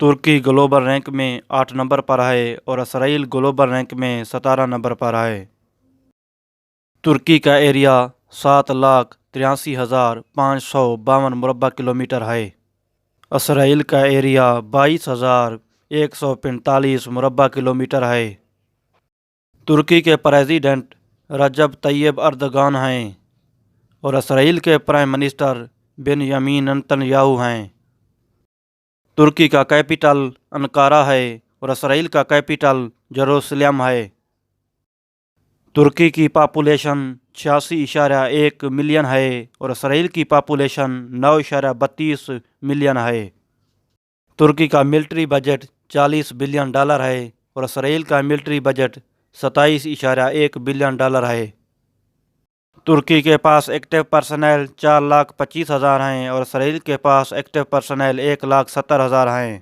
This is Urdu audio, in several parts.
ترکی گلوبل رینک میں 8 نمبر پر ہے اور اسرائیل گلوبل رینک میں 17 نمبر پر ہے۔ ترکی کا ایریا 7,83,552 مربع کلومیٹر ہے۔ اسرائیل کا ایریا 22,145 مربع کلومیٹر ہے۔ ترکی کے پریزیڈنٹ رجب طیب اردگان ہیں اور اسرائیل کے پرائم منسٹر بنیامین نتنیاہو ہیں۔ ترکی کا کیپٹل انقارہ ہے اور اسرائیل کا کیپٹل یروشلم ہے۔ ترکی کی پاپولیشن 86.1 ملین ہے اور اسرائیل کی پاپولیشن 9.32 ملین ہے۔ ترکی کا ملٹری بجٹ $40 بلین ہے اور اسرائیل کا ملٹری بجٹ $27.1 بلین ہے۔ ترکی کے پاس ایکٹیو پرسنل 4,25,000 ہیں اور اسرائیل کے پاس ایکٹیو پرسنل 1,70,000 ہیں۔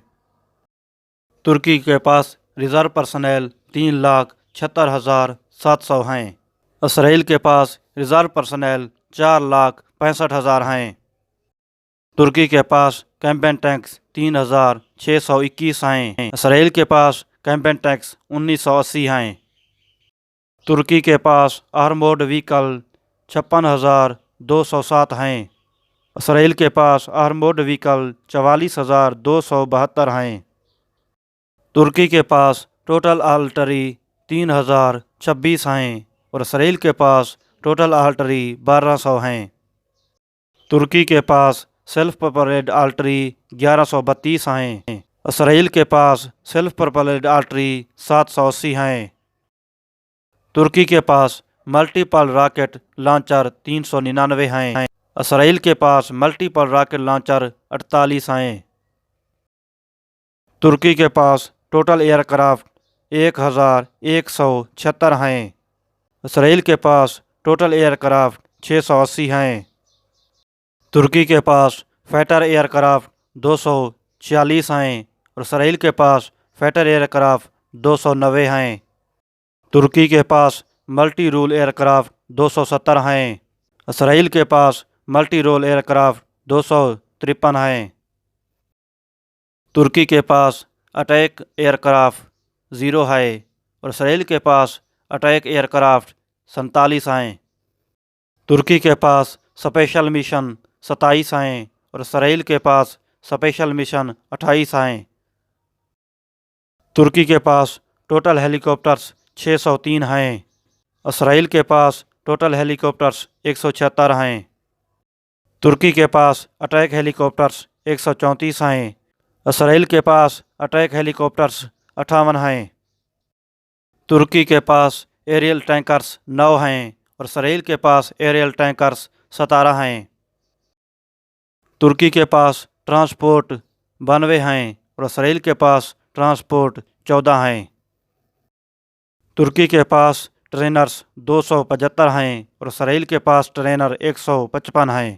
ترکی کے پاس ریزرو پرسنل 3,76,700 ہیں۔ اسرائیل کے پاس ریزرو پرسنل 4,65,000 ہیں۔ ترکی کے پاس کیمپین ٹینکس 3,621 ہیں۔ اسرائیل کے پاس کیمپین ٹینکس 1,980 ہیں۔ ترکی کے پاس آرمورڈ وہیکل 56,207 ہیں۔ اسرائیل کے پاس آرمورڈ وہیکل 44,272 ہیں۔ ترکی کے پاس ٹوٹل آرٹلری 3,026 ہیں اور اسرائیل کے پاس ٹوٹل آرٹلری 1,200 ہیں۔ ترکی کے پاس سیلف پروپیلڈ آرٹلری 1,132 ہیں۔ اسرائیل کے پاس سیلف پروپیلڈ آرٹلری 780 ہیں۔ ترکی کے پاس ملٹیپل راکٹ لانچر 399 ہیں۔ اسرائیل کے پاس ملٹیپل راکٹ لانچر 48 ہیں۔ ترکی کے پاس ٹوٹل ایئر کرافٹ 1,176 ہیں۔ اسرائیل کے پاس ٹوٹل ایئر کرافٹ 680 ہیں۔ ترکی کے پاس فائٹر ایئر کرافٹ 246 ہیں اور اسرائیل کے پاس فائٹر ایئر کرافٹ 290 ہیں۔ ترکی کے پاس ملٹی رول ایئر کرافٹ 270 ہیں۔ اسرائیل کے پاس ملٹی رول ایئر کرافٹ 253 ہیں۔ ترکی کے پاس اٹیک ایئر کرافٹ 0 ہے اور اسرائیل کے پاس اٹیک ایئر کرافٹ 47 ہیں۔ ترکی کے پاس اسپیشل مشن 27 ہیں اور اسرائیل کے پاس اسپیشل مشن 28 ہیں۔ ترکی کے پاس ٹوٹل ہیلی کاپٹرز 603 ہیں۔ اسرائیل کے پاس ٹوٹل ہیلی کاپٹرز 176 ہیں۔ ترکی کے پاس اٹیک ہیلی کاپٹرز 134 ہیں۔ اسرائیل کے پاس اٹیک ہیلی کاپٹرز 58 ہیں۔ ترکی کے پاس ایریل ٹینکرز 9 ہیں اور اسرائیل کے پاس ایریل ٹینکرز 17 ہیں۔ ترکی کے پاس ٹرانسپورٹ 92 ہیں اور اسرائیل کے پاس ٹرانسپورٹ 14 ہیں۔ ترکی کے پاس ٹرینرز 275 ہیں اور اسرائیل کے پاس ٹرینر 155 ہیں۔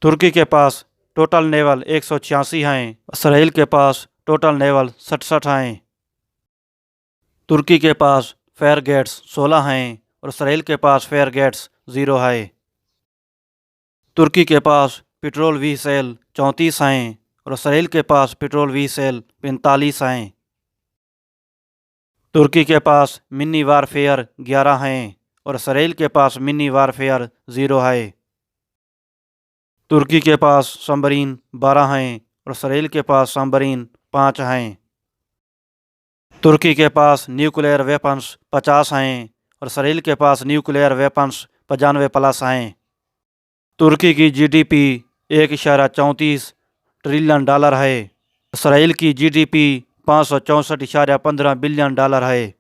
ترکی کے پاس ٹوٹل نیول 186 ہیں۔ اسرائیل کے پاس ٹوٹل نیول 67 ہیں۔ ترکی کے پاس فائر گیٹس 16 ہیں اور اسرائیل کے پاس فائر گیٹس 0 ہے۔ ترکی کے پاس پیٹرول ویسل 34 ہیں اور اسرائیل کے پاس پیٹرول ویسل 45 ہیں۔ ترکی کے پاس منی وار فیئر 11 ہیں اور اسرائیل کے پاس منی وار فیئر 0 ہے۔ ترکی کے پاس سبمرین 12 ہیں اور اسرائیل کے پاس سبمرین 5 ہیں۔ ترکی کے پاس نیوکلیئر ویپنز 50 ہیں اور اسرائیل کے پاس نیوکلیئر ویپنز 95+ ہیں۔ ترکی کی GDP 1.34 ٹریلین ڈالر ہے۔ اسرائیل کی GDP $564.15 بلین ہے۔